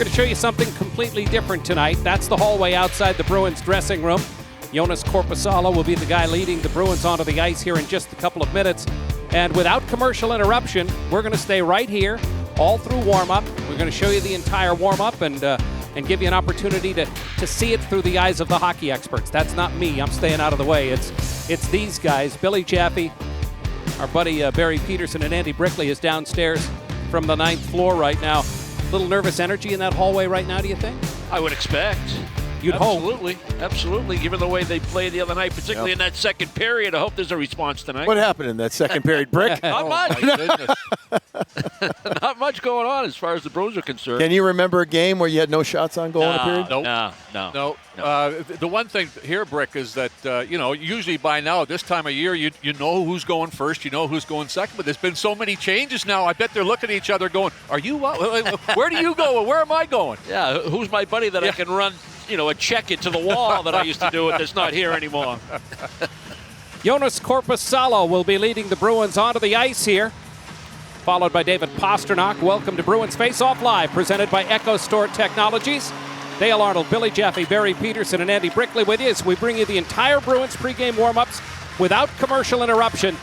going to show you something completely different tonight. That's the hallway outside the Bruins dressing room. Jonas Korpisalo will be the guy leading the Bruins onto the ice here in just a couple of minutes. And without commercial interruption, we're going to stay right here all through warm-up. We're going to show you the entire warm-up and give you an opportunity to see it through the eyes of the hockey experts. That's not me. I'm staying out of the way. It's these guys. Billy Jaffe, our buddy Barry Peterson, and Andy Brickley is downstairs from the 9th floor right now. A little nervous energy in that hallway right now, do you think? I would expect. You'd hope. Absolutely. Given the way they played the other night, particularly in that second period, I hope there's a response tonight. What happened in that second period, Brick? Not much. Not much going on as far as the Bruins are concerned. Can you remember a game where you had no shots on goal in a period? No. The one thing here, Brick, is that, usually by now, this time of year, you know who's going first, you know who's going second, but there's been so many changes now. I bet they're looking at each other going, are you, where do you go? Where am I going? Yeah, who's my buddy that I can run, a check into the wall that I used to do it that's not here anymore. Jonas Korpisalo will be leading the Bruins onto the ice here, followed by David Pastrnak. Welcome to Bruins Face-Off Live, presented by Echo Store Technologies. Dale Arnold, Billy Jaffe, Barry Peterson, and Andy Brickley with you as we bring you the entire Bruins pregame warm-ups without commercial interruption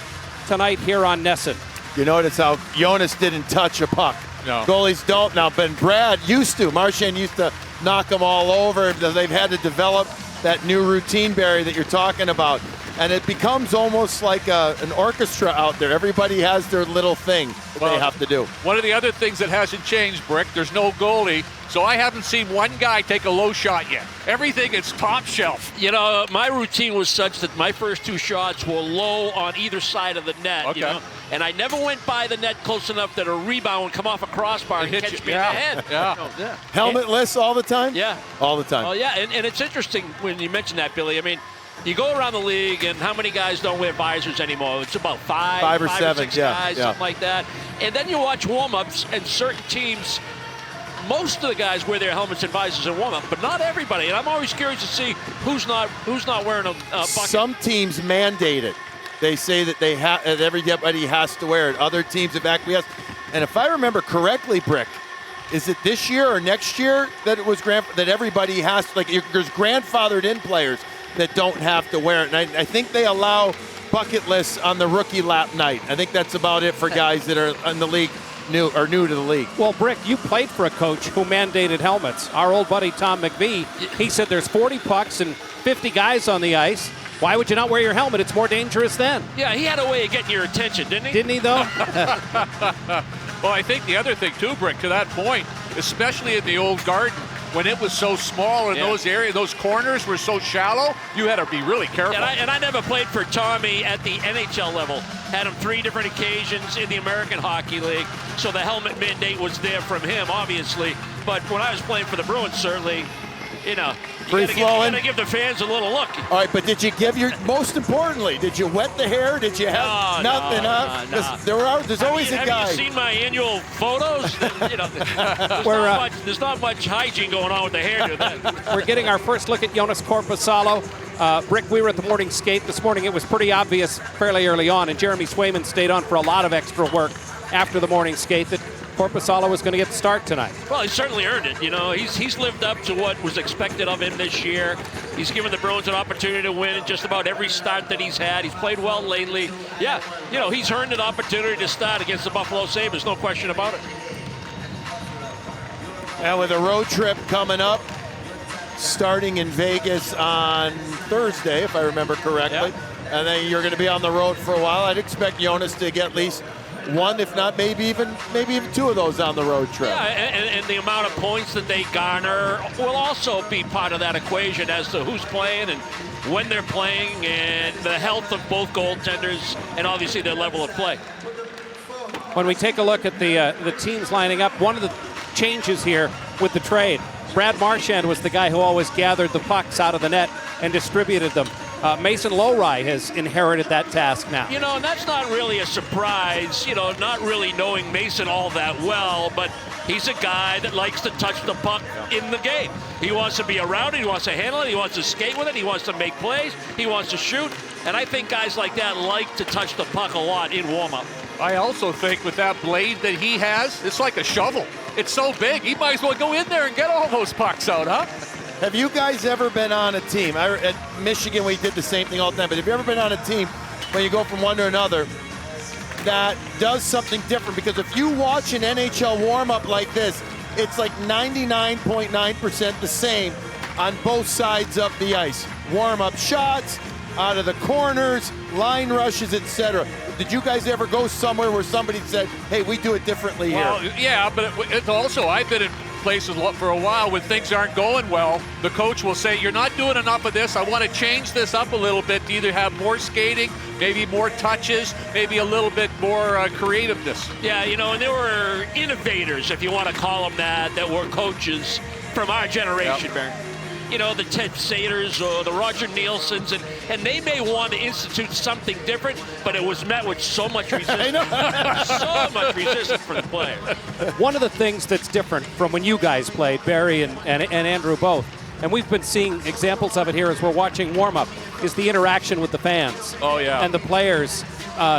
tonight here on NESN. You notice how Jonas didn't touch a puck. No. Goalies don't now, but Brad used to. Marchand used to knock them all over. They've had to develop that new routine, Barry, that you're talking about. And it becomes almost like an orchestra out there. Everybody has their little thing that they have to do. One of the other things that hasn't changed, Brick, there's no goalie, so I haven't seen one guy take a low shot yet. Everything is top shelf. My routine was such that my first 2 shots were low on either side of the net, Okay. And I never went by the net close enough that a rebound would come off a crossbar and catch me in the head. Yeah. Helmetless all the time? Yeah. All the time. Oh, yeah, and it's interesting when you mention that, Billy. I mean, you go around the league, and how many guys don't wear visors anymore? It's about five or seven, or six guys, yeah. something like that. And then you watch warm-ups, and certain teams, most of the guys wear their helmets and visors in warm-up, but not everybody. And I'm always curious to see who's not wearing a bucket. Some teams mandate it. They say that that everybody has to wear it. Other teams have acquiesced. And if I remember correctly, Brick, is it this year or next year that it was that everybody has to, there's grandfathered in players that don't have to wear it. And I think they allow bucketless on the rookie lap night. I think that's about it for guys that are in the league, new to the league. Well, Brick, you played for a coach who mandated helmets. Our old buddy Tom McVie, he said there's 40 pucks and 50 guys on the ice. Why would you not wear your helmet? It's more dangerous then. Yeah, he had a way of getting your attention, didn't he? Didn't he, though? Well, I think the other thing, too, Brick, to that point, especially in the old Garden, when it was so small and those areas, those corners were so shallow, you had to be really careful. And I never played for Tommy at the NHL level. Had him 3 different occasions in the American Hockey League, so the helmet mandate was there from him, obviously. But when I was playing for the Bruins, certainly, you gotta give the fans a little look. All right, but did you most importantly, did you wet the hair? Did you have nothing, huh? No. There's always a guy. Have you seen my annual photos? There's not much hygiene going on with the hair. We're getting our first look at Jonas Korpisalo. Brick, we were at the morning skate this morning. It was pretty obvious fairly early on, and Jeremy Swayman stayed on for a lot of extra work after the morning skate that Korpisalo was going to get the start tonight. Well, he certainly earned it. He's lived up to what was expected of him this year. He's given the Bruins an opportunity to win in just about every start that he's had. He's played well lately. Yeah, he's earned an opportunity to start against the Buffalo Sabres, no question about it. And with a road trip coming up, starting in Vegas on Thursday, if I remember correctly, and then you're going to be on the road for a while. I'd expect Jonas to get at least one, if not maybe even 2 of those on the road trip. Yeah, and the amount of points that they garner will also be part of that equation as to who's playing and when they're playing and the health of both goaltenders and obviously their level of play. When we take a look at the teams lining up, one of the changes here with the trade, Brad Marchand was the guy who always gathered the pucks out of the net and distributed them. Mason Lowry has inherited that task now. And that's not really a surprise, not really knowing Mason all that well, but he's a guy that likes to touch the puck in the game. He wants to be around it, he wants to handle it, he wants to skate with it, he wants to make plays, he wants to shoot, and I think guys like that like to touch the puck a lot in warm-up. I also think with that blade that he has, it's like a shovel. It's so big. He might as well go in there and get all those pucks out, huh? Have you guys ever been on a team? At Michigan, we did the same thing all the time. But have you ever been on a team when you go from one to another that does something different? Because if you watch an NHL warm-up like this, it's like 99.9% the same on both sides of the ice. Warm-up shots, out of the corners, line rushes, etc. Did you guys ever go somewhere where somebody said, hey, we do it differently here? Well, yeah, but it's also, I've been in places for a while when things aren't going well. The coach will say, you're not doing enough of this. I want to change this up a little bit to either have more skating, maybe more touches, maybe a little bit more creativeness. Yeah, you know, and there were innovators, if you want to call them that were coaches from our generation, Barry. You know, the Ted Saters or the Roger Nielsen's, and they may want to institute something different, but it was met with so much resistance. So much resistance from the players. One of the things that's different from when you guys played, Barry and Andrew both, and we've been seeing examples of it here as we're watching warm-up, is the interaction with the fans. Oh, yeah. And the players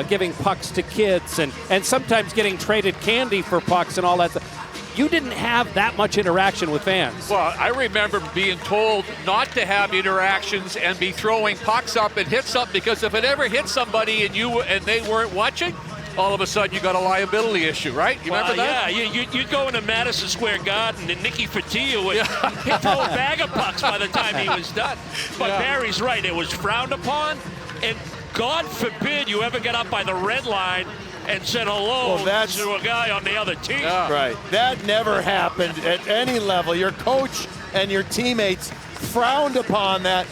giving pucks to kids and sometimes getting traded candy for pucks and all that stuff. You didn't have that much interaction with fans. Well, I remember being told not to have interactions and be throwing pucks up and hit something, because if it ever hit somebody and they weren't watching, all of a sudden you got a liability issue, right? You remember that? Yeah, you'd go into Madison Square Garden and Nicky Fertitta would hit throw a bag of pucks by the time he was done. But Barry's right, it was frowned upon, and God forbid you ever get up by the red line and said hello to a guy on the other team. Yeah. Right. That never happened at any level. Your coach and your teammates frowned upon that.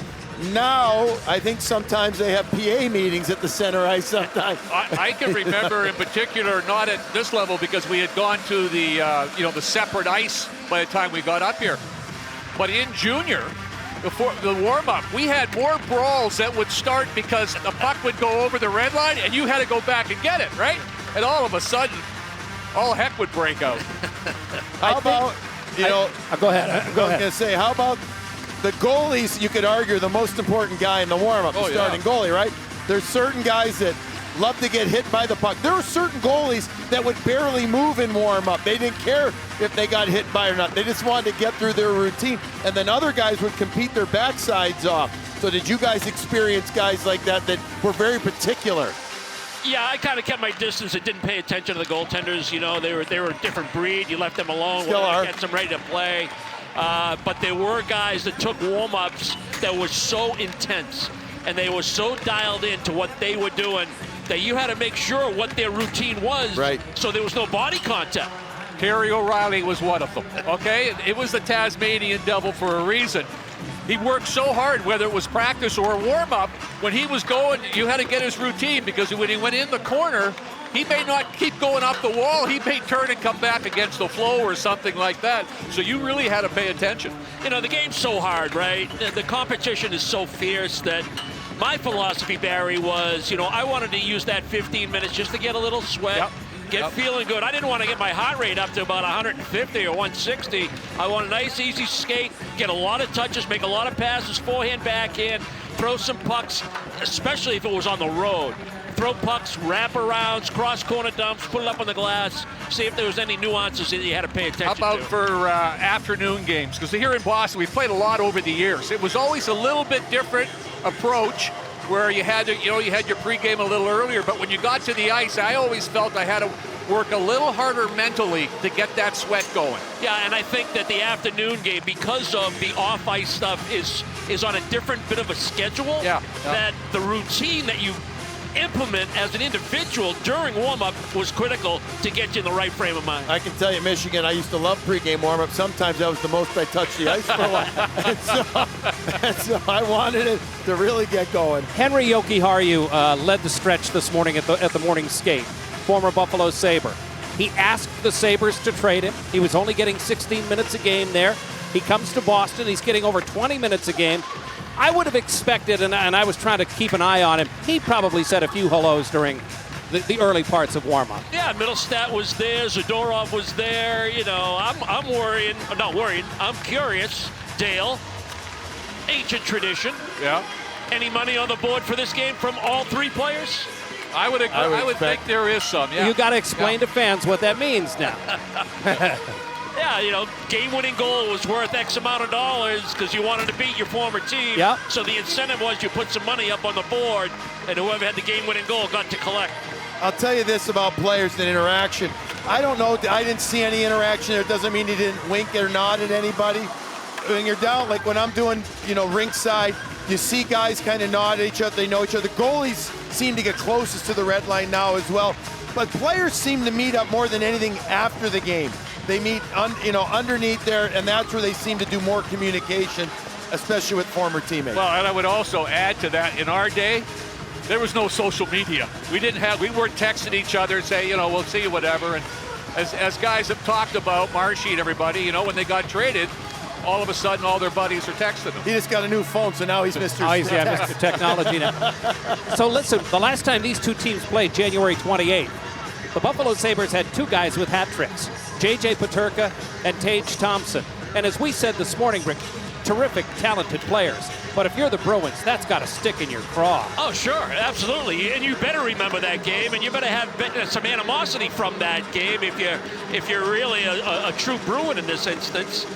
Now, I think sometimes they have PA meetings at the center ice sometimes. I can remember in particular, not at this level because we had gone to the the separate ice by the time we got up here. But in junior, before the warm-up, we had more brawls that would start because the puck would go over the red line and you had to go back and get it, right? And all of a sudden, all heck would break out. How about, Go ahead. I was going to say, how about the goalies? You could argue are the most important guy in the warm-up, the starting goalie, right? There's certain guys that love to get hit by the puck. There were certain goalies that would barely move in warm-up. They didn't care if they got hit by or not. They just wanted to get through their routine. And then other guys would compete their backsides off. So did you guys experience guys like that were very particular? Yeah, I kind of kept my distance and didn't pay attention to the goaltenders. You know, they were a different breed. You left them alone. Still are. Gets them ready to play. But there were guys that took warm-ups that were so intense, and they were so dialed into what they were doing that you had to make sure what their routine was, right, so there was no body contact. Terry O'Reilly was one of them, okay? It was the Tasmanian Devil for a reason. He worked so hard, whether it was practice or warm-up. When he was going, you had to get his routine, because when he went in the corner, he may not keep going up the wall. He may turn and come back against the flow or something like that. So you really had to pay attention. You know, the game's so hard, right? The competition is so fierce that my philosophy, Barry, was, I wanted to use that 15 minutes just to get a little sweat, get feeling good. I didn't want to get my heart rate up to about 150 or 160. I want a nice, easy skate, get a lot of touches, make a lot of passes, forehand, backhand, throw some pucks, especially if it was on the road. Throw pucks, wraparounds, cross-corner dumps, put it up on the glass, see if there was any nuances that you had to pay attention to. How about for afternoon games? Because here in Boston, we've played a lot over the years. It was always a little bit different approach, where you had to, you had your pregame a little earlier, but when you got to the ice, I always felt I had to work a little harder mentally to get that sweat going. Yeah, and I think that the afternoon game, because of the off-ice stuff, is on a different bit of a schedule. That the routine that you implement as an individual during warm-up was critical to get you in the right frame of mind. I can tell you, Michigan, I used to love pregame warm-up. Sometimes that was the most I touched the ice for a while. and so I wanted it to really get going. Henry Jokiharju led the stretch this morning at the morning skate, former Buffalo Sabre. He asked the Sabres to trade him. He was only getting 16 minutes a game there. He comes to Boston. He's getting over 20 minutes a game. I would have expected, and I was trying to keep an eye on him, he probably said a few hellos during the early parts of warm-up. Yeah, Middlestat was there, Zadorov was there. I'm worrying, not worried, I'm curious. Dale, ancient tradition. Yeah. Any money on the board for this game from all three players? I would think there is some, yeah. You got to explain to fans what that means now. Yeah, you know, game-winning goal was worth X amount of dollars because you wanted to beat your former team. Yep. So the incentive was you put some money up on the board, and whoever had the game-winning goal got to collect. I'll tell you this about players and interaction. I don't know. I didn't see any interaction. It doesn't mean he didn't wink or nod at anybody. When you're down, like when I'm doing, you know, rinkside, you see guys kind of nod at each other. They know each other. The goalies seem to get closest to the red line now as well. But players seem to meet up more than anything after the game. They meet, underneath there, and that's where they seem to do more communication, especially with former teammates. Well, and I would also add to that, in our day, there was no social media. We weren't texting each other and say, you know, we'll see you, whatever. And as guys have talked about, Marshy and everybody, you know, when they got traded, all of a sudden all their buddies are texting them. He just got a new phone, so now he's Mr. Mr. Technology now. So listen, the last time these two teams played, January 28th, the Buffalo Sabres had two guys with hat tricks, J.J. Peterka and Tage Thompson. And as we said this morning, Rick, terrific, talented players. But if you're the Bruins, that's got to stick in your craw. Oh, sure, absolutely. And you better remember that game, and you better have some animosity from that game if you're really a true Bruin in this instance.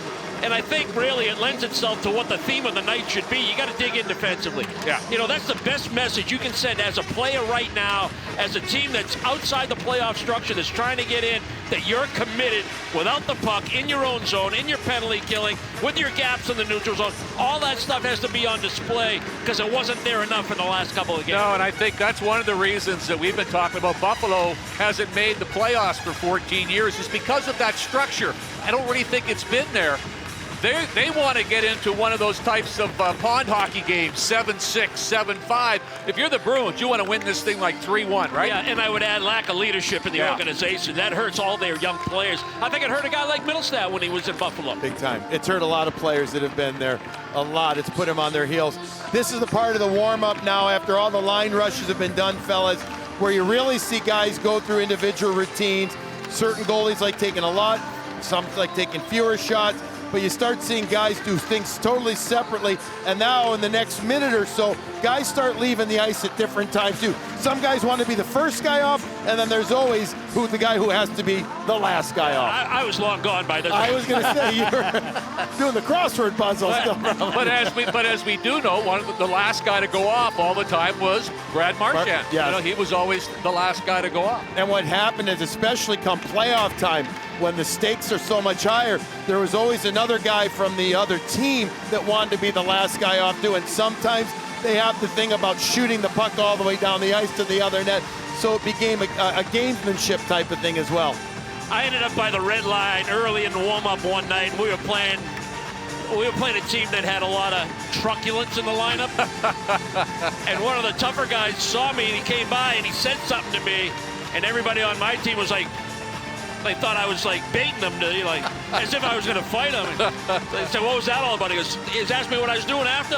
And I think really it lends itself to what the theme of the night should be. You got to dig in defensively. Yeah. You know, that's the best message you can send as a player right now, as a team that's outside the playoff structure, that's trying to get in, that you're committed without the puck, in your own zone, in your penalty killing, with your gaps in the neutral zone. All that stuff has to be on display because it wasn't there enough in the last couple of games. No, and I think that's one of the reasons that we've been talking about Buffalo hasn't made the playoffs for 14 years is because of that structure. I don't really think it's been there. They want to get into one of those types of pond hockey games, 7-6, 7-5. If you're the Bruins, you want to win this thing like 3-1, right? Yeah, and I would add lack of leadership in the organization. That hurts all their young players. I think it hurt a guy like Middlestat when he was in Buffalo. Big time. It's hurt a lot of players that have been there. A lot. It's put them on their heels. This is the part of the warm-up now after all the line rushes have been done, fellas, where you really see guys go through individual routines. Certain goalies like taking a lot, some like taking fewer shots. But you start seeing guys do things totally separately, and now in the next minute or so, guys start leaving the ice at different times too. Some guys want to be the first guy off, and then there's always the guy who has to be the last guy off. I was long gone by this. I was going to say, you were doing the crossword puzzle. But as we do know, the last guy to go off all the time was Brad Marchand. Yes. You know, he was always the last guy to go off. And what happened is, especially come playoff time, when the stakes are so much higher, there was always another guy from the other team that wanted to be the last guy off too. And sometimes they have the thing about shooting the puck all the way down the ice to the other net. So it became a gamesmanship type of thing as well. I ended up by the red line early in the warm-up one night. We were playing a team that had a lot of truculence in the lineup. And one of the tougher guys saw me, and he came by and he said something to me, and everybody on my team was like, they thought I was like baiting them to, you know, like, as if I was going to fight them. They said, what was that all about? He goes, he asked me what I was doing after.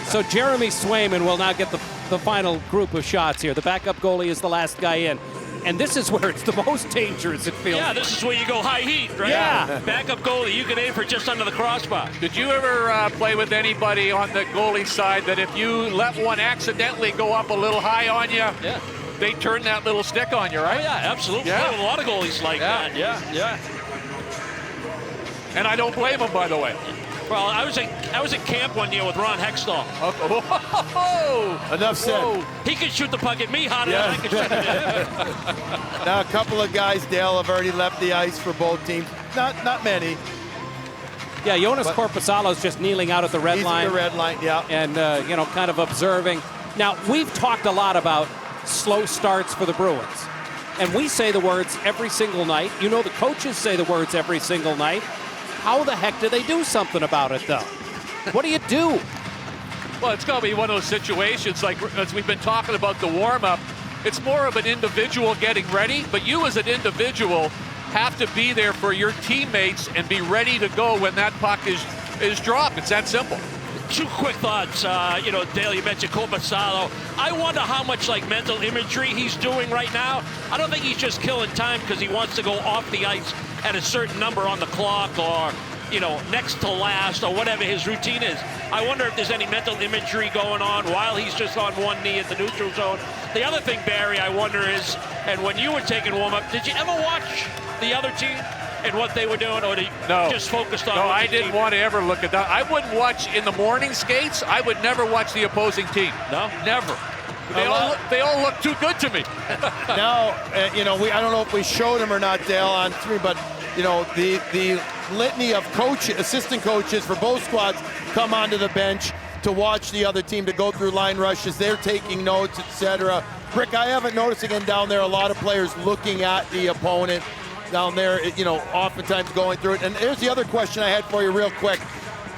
So Jeremy Swayman will now get the final group of shots here. The backup goalie is the last guy in. And this is where it's the most dangerous, it feels. Yeah, this is where you go high heat, right? Yeah. Backup goalie, you can aim for just under the crossbar. Did you ever play with anybody on the goalie side that if you let one accidentally go up a little high on you, they turn that little stick on you, right? Oh, yeah, absolutely. Yeah. Played with a lot of goalies like that. Yeah. And I don't blame them, by the way. Well, I was at camp one year with Ron Hextall. Enough said. Whoa. He could shoot the puck at me harder than I could shoot it at him. Now a couple of guys, Dale, have already left the ice for both teams. Not many. Yeah, Jonas Korpisalo's just kneeling out at the red line. He's at the red line, yeah. And, kind of observing. Now, we've talked a lot about slow starts for the Bruins. And we say the words every single night. You know, the coaches say the words every single night. How the heck do they do something about it, though? What do you do? Well, it's got to be one of those situations, like as we've been talking about the warm-up, it's more of an individual getting ready, but you as an individual have to be there for your teammates and be ready to go when that puck is dropped. It's that simple. Two quick thoughts. Dale, you mentioned Korpisalo. I wonder how much mental imagery he's doing right now. I don't think he's just killing time because he wants to go off the ice at a certain number on the clock or, next to last or whatever his routine is. I wonder if there's any mental imagery going on while he's just on one knee at the neutral zone. The other thing, Barry, I wonder is, and when you were taking warm-up, did you ever watch the other team? in what they were doing, or they just focused on? No, what I the didn't team- want to ever look at that. I wouldn't watch in the morning skates. I would never watch the opposing team. No? Never. They all look too good to me. Now, I don't know if we showed him or not, Dale, on screen, but the litany of assistant coaches for both squads come onto the bench to watch the other team, to go through line rushes. They're taking notes, etc. Rick, I haven't noticed again down there a lot of players looking at the opponent down there, oftentimes going through it. And here's the other question I had for you real quick.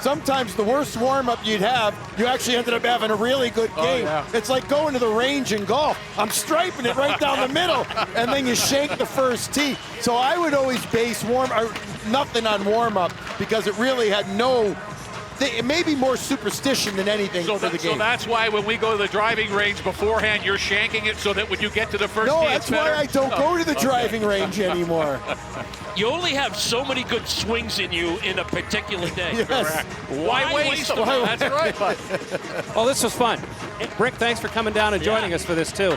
Sometimes the worst warm-up you'd have, you actually ended up having a really good game. Yeah. It's like going to the range in golf. I'm striping it right down the middle, and then you shank the first tee. So I would always base nothing on warm-up, because it really had it may be more superstition than anything for the game. So that's why when we go to the driving range beforehand, you're shanking it so that when you get to the first tee, that's it's better? why I don't go to the driving range anymore. You only have so many good swings in you in a particular day. Yes. Why waste them? That's right. Well, this was fun. Brick, thanks for coming down and joining us for this, too.